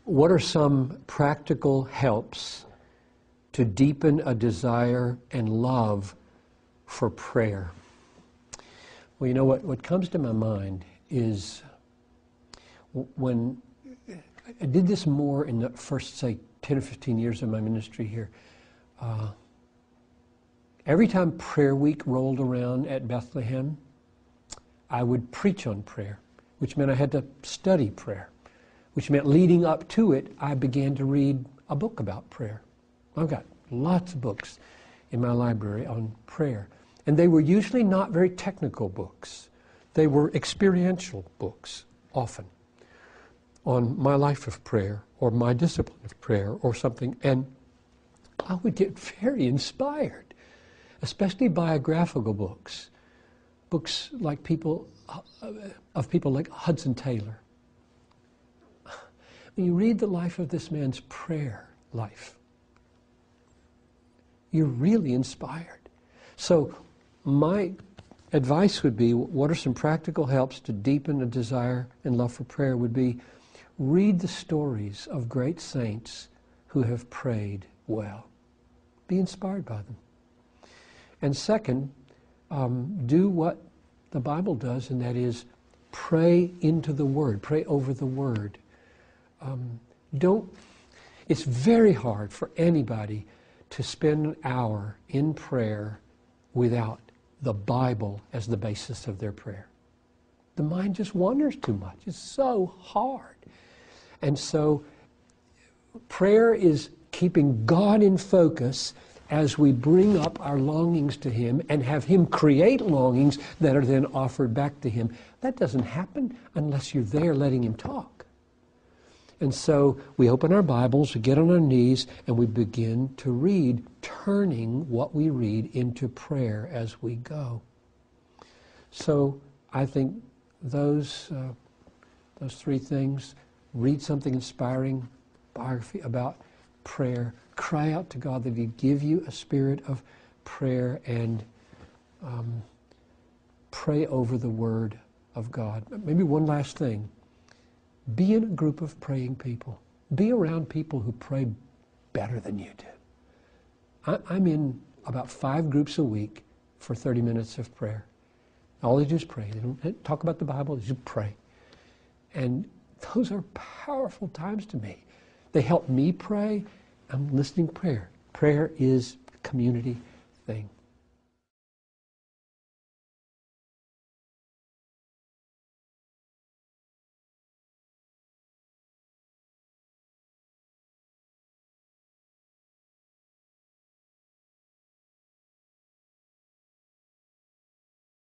What are some practical helps to deepen a desire and love for prayer? Well, you know what comes to my mind is when I did this more in the first, say, 10 or 15 years of my ministry here. Every time prayer week rolled around at Bethlehem, I would preach on prayer, which meant I had to study prayer, which meant leading up to it, I began to read a book about prayer. I've got lots of books in my library on prayer. And they were usually not very technical books. They were experiential books, often, on my life of prayer or my discipline of prayer or something. And I would get very inspired, especially biographical books. Books like people like Hudson Taylor. When you read the life of this man's prayer life, you're really inspired. So my advice would be, what are some practical helps to deepen a desire and love for prayer would be, read the stories of great saints who have prayed well. Be inspired by them. And second, do what the Bible does, and that is pray into the Word, pray over the Word. It's very hard for anybody to spend an hour in prayer without the Bible as the basis of their prayer. The mind just wanders too much. It's so hard. And so prayer is keeping God in focus as we bring up our longings to Him and have Him create longings that are then offered back to Him. That doesn't happen unless you're there letting Him talk. And so we open our Bibles, we get on our knees, and we begin to read, turning what we read into prayer as we go. So I think those three things: read something inspiring, biography about prayer, cry out to God that He'd give you a spirit of prayer, and pray over the Word of God. Maybe one last thing. Be in a group of praying people. Be around people who pray better than you do. I'm in about 5 groups a week for 30 minutes of prayer. All they do is pray. They don't talk about the Bible, they just pray. And those are powerful times to me. They help me pray. I'm listening to prayer. Prayer is a community thing.